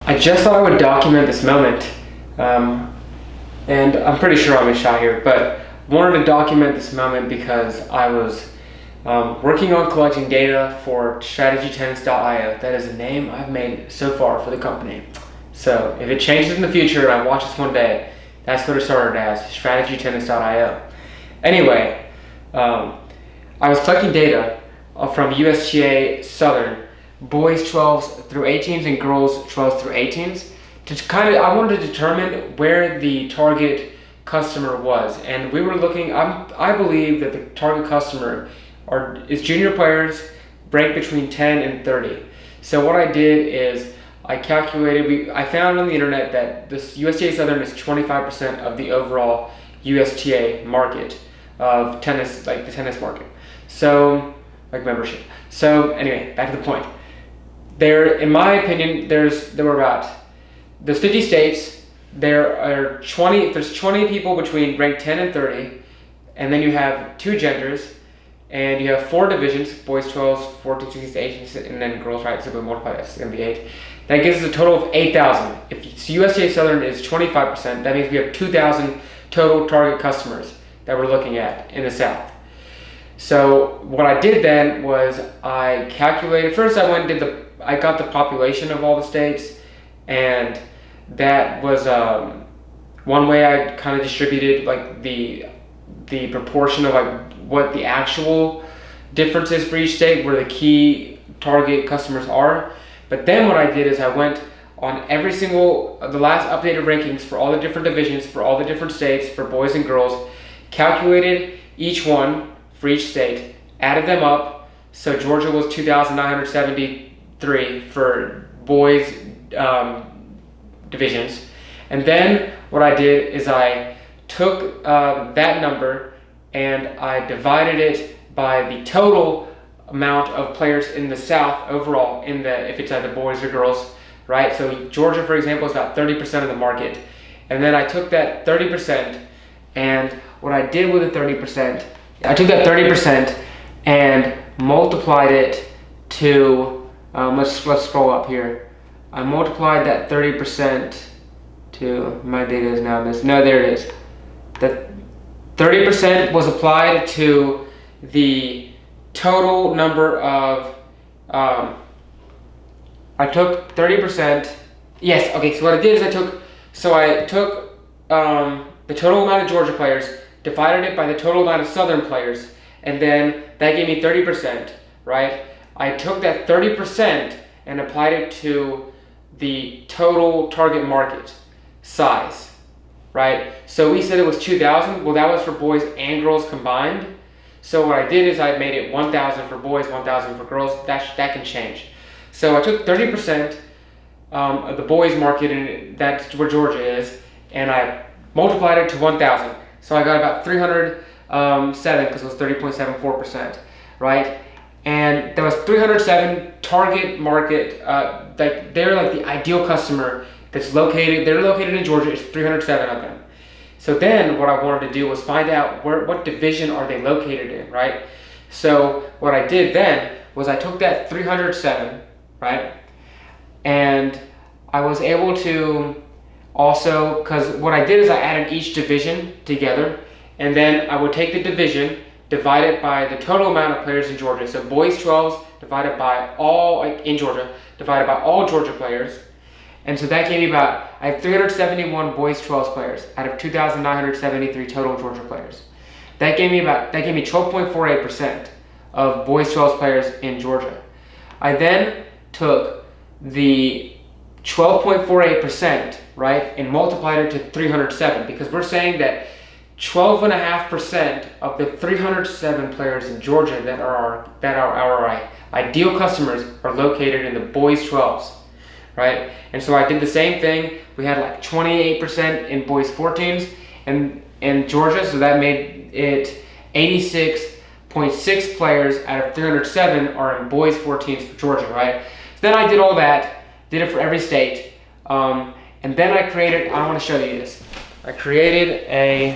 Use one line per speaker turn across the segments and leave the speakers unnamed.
I just thought I would document this moment, and I'm pretty sure I'm a shot here, but wanted to document this moment because I was working on collecting data for StrategyTennis.io. That is the name I've made so far for the company. So if it changes in the future and I watch this one day, that's what it started as, StrategyTennis.io. Anyway, I was collecting data from USTA Southern, boys 12s through 18s and girls 12s through 18s. I wanted to determine where the target customer was, and we were looking. I believe that the target customer is junior players, break between 10 and 30. So what I did is I calculated. I found on the internet that this USTA Southern is 25% of the overall USTA market of tennis, like the tennis market. So like membership. So anyway, back to the point. In my opinion, there's 50 states. There's 20 people between rank 10 and 30, and then you have 2 genders, and you have 4 divisions: boys 12s, 14, 16, 18, and then girls. Right, so we multiply that, it's gonna be 8. That gives us a total of 8,000. If USTA Southern is 25%, that means we have 2,000 total target customers that we're looking at in the South. So what I did then was I calculated. First, I got the population of all the states, and that was one way I kind of distributed like the proportion of like what the actual difference is for each state, where the key target customers are. But then what I did is I went on the last updated rankings for all the different divisions, for all the different states, for boys and girls, calculated each one for each state, added them up. So Georgia was 2,973 for boys divisions. And then what I did is I took that number and I divided it by the total amount of players in the South overall, if it's either boys or girls, right? So Georgia, for example, is about 30% of the market. And then I took that 30%, and what I did with the 30%, I took that 30% and multiplied it to, let's scroll up here. I multiplied that 30% to, my data is now this, no, there it is. The 30% was applied to the total number of, I took 30%, yes, okay, so what I did is I took the total amount of Georgia players, divided it by the total amount of Southern players, and then that gave me 30%, right? I took that 30% and applied it to the total target market size, right? So we said it was 2,000. Well, that was for boys and girls combined. So what I did is I made it 1,000 for boys, 1,000 for girls. That can change. So I took 30% of the boys market, and that's where Georgia is, and I multiplied it to 1,000. So I got about 307 because it was 30.74%, right? And there was 307 target market. They're like the ideal customer that's located. They're located in Georgia. It's 307 of them. So then what I wanted to do was find out what division are they located in, right? So what I did then was I took that 307, right? And I was able to also, because what I did is I added each division together, and then I would take the division, divide it by the total amount of players in Georgia. So boys 12s divided by all, in Georgia, divided by all Georgia players. And so that gave me I have 371 boys 12s players out of 2,973 total Georgia players. That gave me 12.48% of boys 12s players in Georgia. I then took the 12.48%, right, and multiplied it to 307, because we're saying that 12.5% of the 307 players in Georgia that are our ideal customers are located in the boys 12s, right? And so I did the same thing. We had like 28% in boys 14s in Georgia, so that made it 86.6 players out of 307 are in boys 14s for Georgia, right? So then I did all that, did it for every state, and then I want to show you this. I created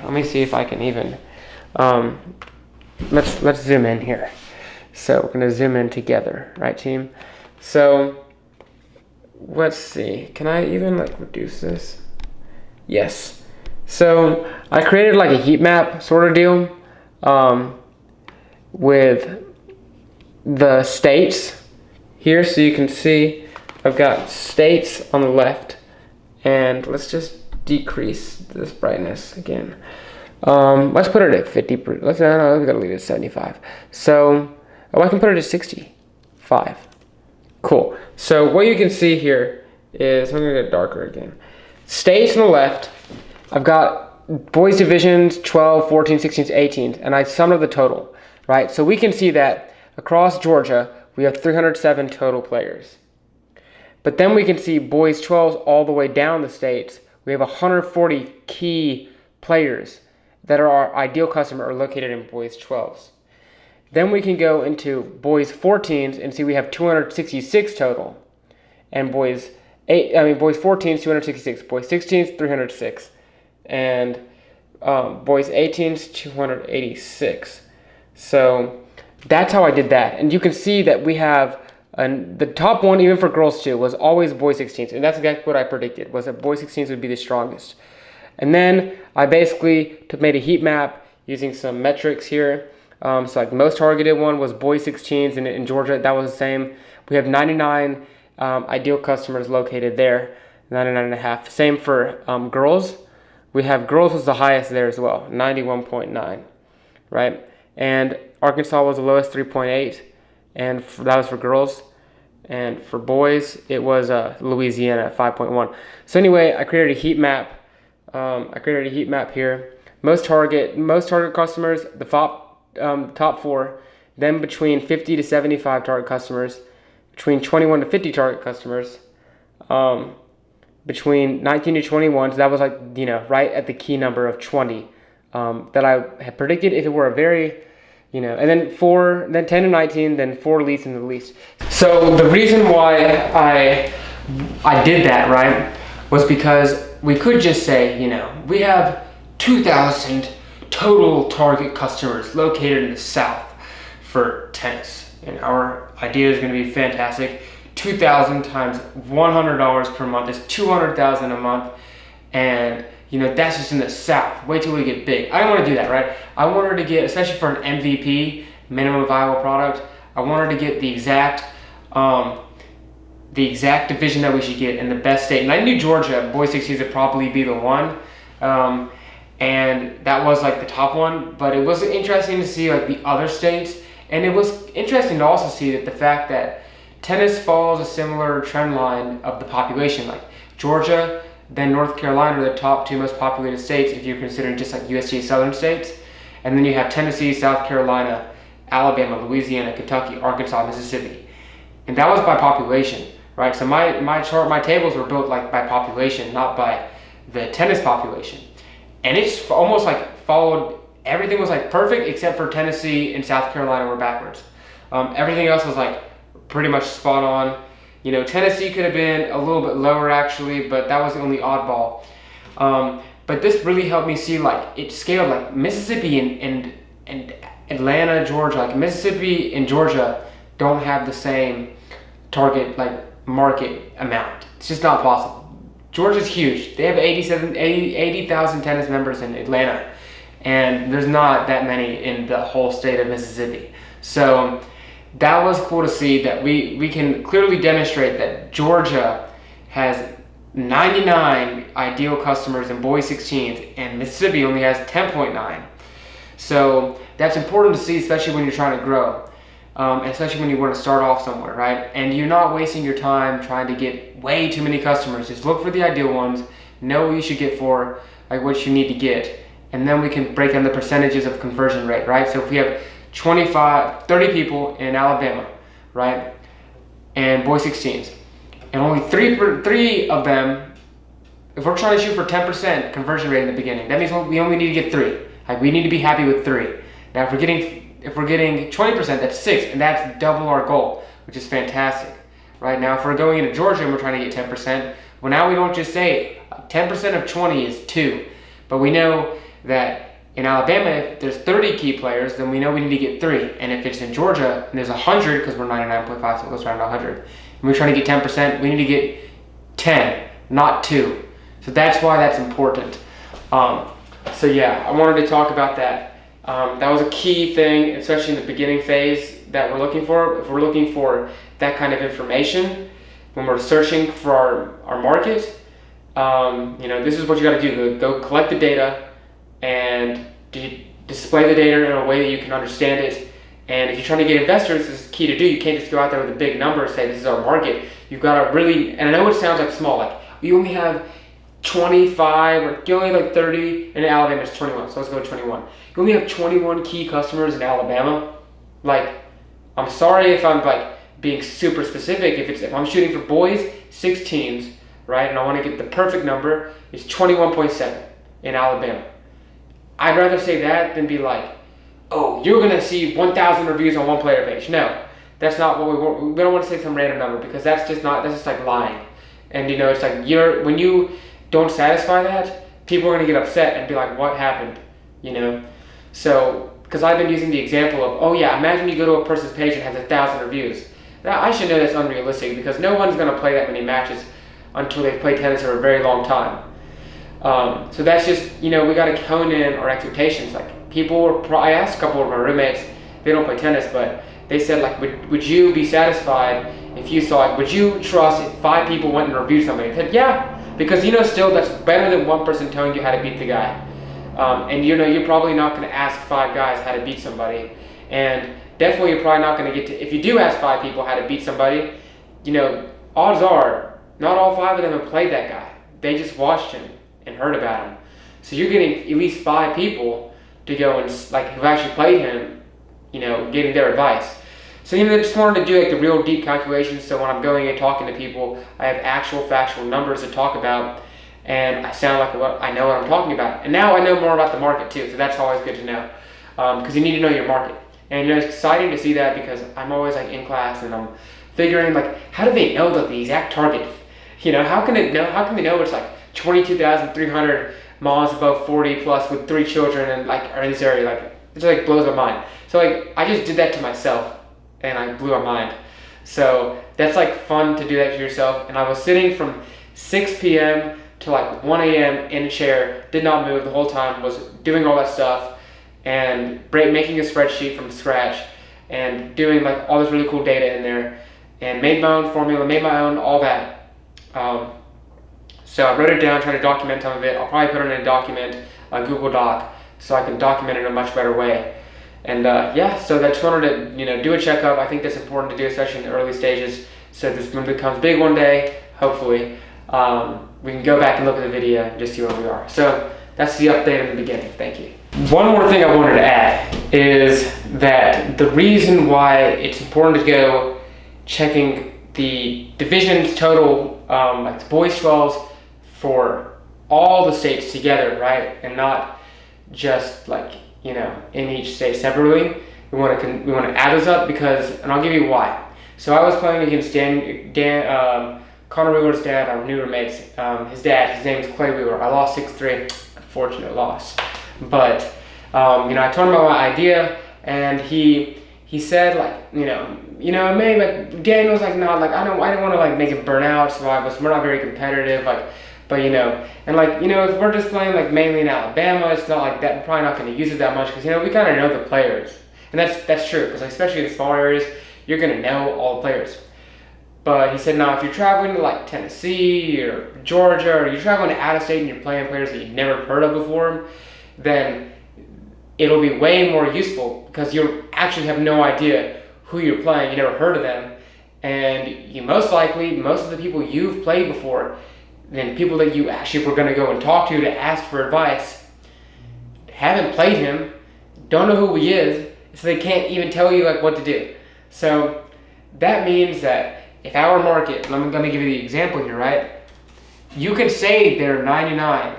let me see if I can even, let's zoom in here. So we're gonna zoom in together, right team? So let's see. Can I even like reduce this? Yes. So I created like a heat map sort of deal with the states here. So you can see I've got states on the left, and let's just decrease this brightness again. Let's put it at 50. Let's no, we gotta leave it at 75. So I can put it at 65. Cool. So what you can see here is, I'm gonna get darker again. States on the left, I've got boys divisions 12, 14, 16, 18, and I summed up the total, right? So we can see that across Georgia, we have 307 total players. But then we can see boys 12s all the way down the states. We have 140 key players that are our ideal customer are located in boys 12s. Then we can go into boys 14s and see we have 266 total. And boys 14s 266, boys 16s 306, and boys 18s 286. So that's how I did that. And you can see that we have the top one, even for girls too, was always boys 16s, and that's exactly what I predicted, was that boys 16s would be the strongest. And then I basically made a heat map using some metrics here. So like the most targeted one was boys 16s, and in Georgia that was the same. We have 99 ideal customers located there, 99.5. Same for girls. We have girls was the highest there as well, 91.9, right? And Arkansas was the lowest, 3.8, and that was for girls. And for boys, it was Louisiana at 5.1. So anyway, I created a heat map. Here. Most target customers, the top 4. Then between 50 to 75 target customers, between 21 to 50 target customers, between 19 to 21. So that was like, right at the key number of 20 that I had predicted if it were a very, and then 10 to 19, then 4 least and the least. So the reason why I did that, right, was because we could just say, we have 2,000 total target customers located in the South for tennis. And our idea is going to be fantastic. 2,000 times $100 per month is $200,000 a month. And, that's just in the South. Wait till we get big. I don't want to do that, right? I wanted to get, especially for an MVP, minimum viable product, I wanted to get the exact division that we should get in the best state. And I knew Georgia, boys 16s, would probably be the one. And that was like the top one. But it was interesting to see like the other states. And it was interesting to also see that the fact that tennis follows a similar trend line of the population. Like Georgia, then North Carolina are the top 2 most populated states if you're considering just like USTA Southern states. And then you have Tennessee, South Carolina, Alabama, Louisiana, Kentucky, Arkansas, Mississippi. And that was by population, right? So my tables were built like by population, not by the tennis population. And it's almost like followed, everything was like perfect except for Tennessee and South Carolina were backwards. Everything else was like pretty much spot on. Tennessee could have been a little bit lower actually, but that was the only oddball. But this really helped me see like it scaled like Mississippi and Atlanta, Georgia. Like Mississippi and Georgia don't have the same target like market amount. It's just not possible. Georgia's huge. They have 80,000 tennis members in Atlanta, and there's not that many in the whole state of Mississippi. So that was cool to see that we can clearly demonstrate that Georgia has 99 ideal customers in boys 16s, and Mississippi only has 10.9. So that's important to see, especially when you're trying to grow, especially when you want to start off somewhere, right? And you're not wasting your time trying to get way too many customers. Just look for the ideal ones, know what you should get for, like what you need to get, and then we can break down the percentages of conversion rate, right? So if we have 30 people in Alabama, right, and boys 16s, and only three of them, if we're trying to shoot for 10% conversion rate in the beginning, that means we only need to get 3. Like we need to be happy with 3. Now if we're getting 20%, that's 6, and that's double our goal, which is fantastic. Right now, if we're going into Georgia and we're trying to get 10%, well now we don't just say 10% of 20 is 2, but we know that in Alabama, if there's 30 key players, then we know we need to get 3. And if it's in Georgia and there's 100, because we're 99.5, so it goes around 100, and we're trying to get 10%, we need to get 10, not 2. So that's why that's important. So yeah, I wanted to talk about that. That was a key thing, especially in the beginning phase, that we're looking for. If we're looking for that kind of information when we're searching for our market, this is what you got to do. Go collect the data and display the data in a way that you can understand it. And if you're trying to get investors, this is key to do. You can't just go out there with a big number and say this is our market. You've got to really, and I know it sounds like small, like you only have 25 or you only have like 30, and in Alabama it's 21, so let's go with 21. You only have 21 key customers in Alabama. Like, I'm sorry if I'm like being super specific. If I'm shooting for boys 16s, right, and I want to get the perfect number, it's 21.7 in Alabama. I'd rather say that than be like, oh, you're gonna see 1,000 reviews on one player page. No, that's not what we want. We don't want to say some random number, because that's just like lying. And it's like when you don't satisfy that, people are gonna get upset and be like, what happened? So because I've been using the example of, oh yeah, imagine you go to a person's page and has 1,000 reviews. Now I should know that's unrealistic, because no one's gonna play that many matches until they've played tennis for a very long time. So that's just, we got to hone in our expectations. Like I asked a couple of my roommates, they don't play tennis, but they said like, would you be satisfied if you saw it? Would you trust if 5 people went and reviewed somebody? I said, yeah, because still that's better than one person telling you how to beat the guy. And you're probably not going to ask 5 guys how to beat somebody. And definitely you're probably not going to get to, if you do ask 5 people how to beat somebody, odds are not all 5 of them have played that guy. They just watched him and heard about him. So you're getting at least 5 people to go and like who've actually played him, getting their advice. So I just wanted to do like the real deep calculations, so when I'm going and talking to people, I have actual factual numbers to talk about, and I sound like I know what I'm talking about. And now I know more about the market too, so that's always good to know, because you need to know your market. And it's exciting to see that, because I'm always like in class and I'm figuring like, how do they know the exact target? How can they know it's like 22,300 moms above 40 plus with 3 children and like are in this area? Like, it just like blows my mind. So like I just did that to myself and I blew my mind. So that's like fun to do that to yourself. And I was sitting from 6 p.m. to like 1 a.m. in a chair, did not move the whole time, was doing all that stuff and making a spreadsheet from scratch and doing like all this really cool data in there, and made my own formula, made my own all that. So I wrote it down, tried to document some of it. I'll probably put it in a document, a Google Doc, so I can document it in a much better way. And so I just wanted to do a checkup. I think that's important to do, especially in the early stages. So this when it becomes big one day, hopefully, we can go back and look at the video and just see where we are. So that's the update in the beginning. Thank you. One more thing I wanted to add is that the reason why it's important to go checking the divisions total, like the boys 12s, for all the states together, right, and not just like in each state separately. We want to add those up, because, and I'll give you why. So I was playing against Connor Wheeler's dad, our new roommates. His name is Clay Wheeler. I lost 6-3, unfortunate loss. But I told him about my idea, and he said like maybe like Daniel's like not like I didn't want to like make him burn out, so we're not very competitive, like. But and like if we're just playing like mainly in Alabama, it's not like that. We're probably not going to use it that much, because we kind of know the players, and that's true, because especially in the smaller areas, you're going to know all the players. But he said, now if you're traveling to like Tennessee or Georgia, or you're traveling out of state and you're playing players that you've never heard of before, then it'll be way more useful, because you actually have no idea who you're playing. You never heard of them, and you most of the people you've played before, and people that you actually were going to go and talk to ask for advice, haven't played him, don't know who he is, so they can't even tell you like what to do. So that means that if our market, and I'm going to give you the example here, right? You could say there are 99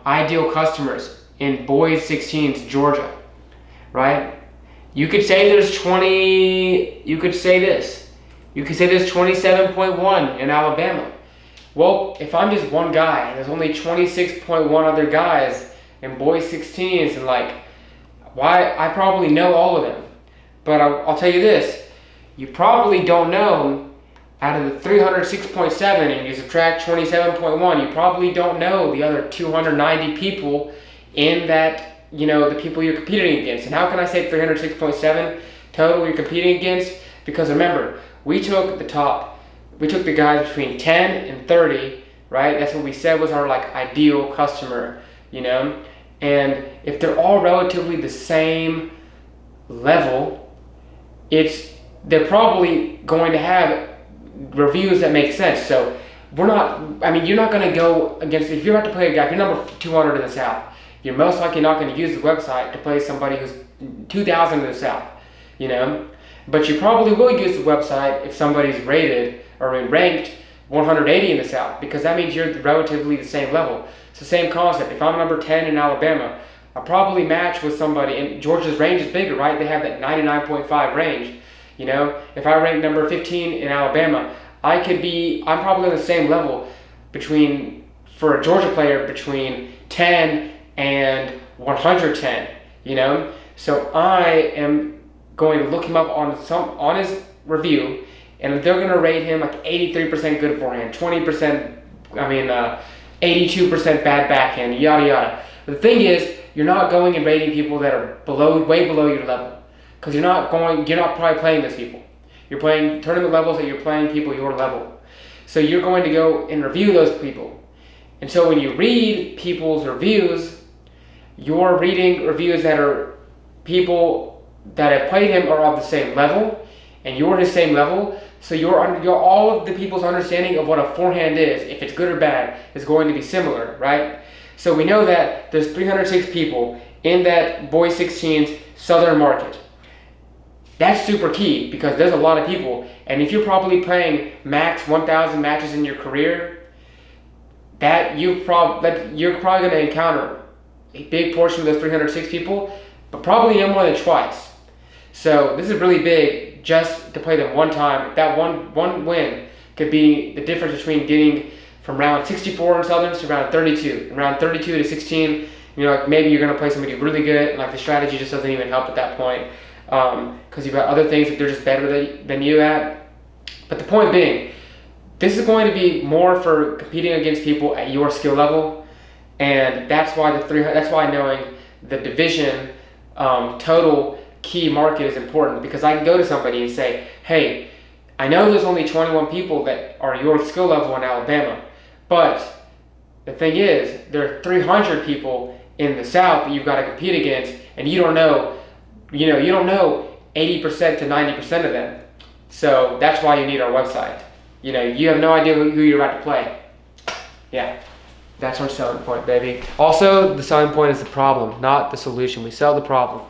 ideal customers in boys 16s Georgia, right? You could say there's 20, you could say this. You could say there's 27.1 in Alabama. Well, if I'm just one guy and there's only 26.1 other guys in boys 16s, and like, why, I probably know all of them. But I'll tell you this, you probably don't know out of the 306.7 and you subtract 27.1, you probably don't know the other 290 people in that, the people you're competing against. And how can I say 306.7 total you're competing against? Because remember, we took the guys between 10 and 30, right? That's what we said was our ideal customer, and if they're all relatively the same level, they're probably going to have reviews that make sense. So you're not going to go against, if you're about to play a guy, if you're number 200 in the South, you're most likely not going to use the website to play somebody who's 2,000 in the South, but you probably will use the website if somebody's rated or ranked 180 in the South, because that means you're relatively the same level. It's the same concept. If I'm number 10 in Alabama, I'll probably match with somebody, and Georgia's range is bigger, right? They have that 99.5 range. If I rank number 15 in Alabama, I'm probably on the same level for a Georgia player between 10 and 110, So I am going to look him up on his review, and they're going to rate him 83% good forehand, 82% bad backhand, yada yada. The thing is, you're not going and rating people that are way below your level, because you're not probably playing those people. You're playing tournament levels that you're playing people your level. So you're going to go and review those people. And so when you read people's reviews, you're reading reviews that are people that have played him are of the same level, and you're his same level. So all of the people's understanding of what a forehand is, if it's good or bad, is going to be similar, right? So we know that there's 306 people in that boys 16's Southern market. That's super key, because there's a lot of people, and if you're probably playing max 1,000 matches in your career, you're probably going to encounter a big portion of those 306 people, but probably no more than twice. So this is really big, just to play them one time. That one win could be the difference between getting from round 64 in Southern to round 32. In round 32 to 16, maybe you're going to play somebody really good, and the strategy just doesn't even help at that point, because you've got other things that they're just better than you at. But the point being, this is going to be more for competing against people at your skill level, and that's why knowing the division total key market is important, because I can go to somebody and say, hey, I know there's only 21 people that are your skill level in Alabama, but the thing is, there are 300 people in the South that you've got to compete against, and you don't know 80% to 90% of them. So that's why you need our website. You have no idea who you're about to play. Yeah, that's our selling point, baby. Also, the selling point is the problem, not the solution. We sell the problem.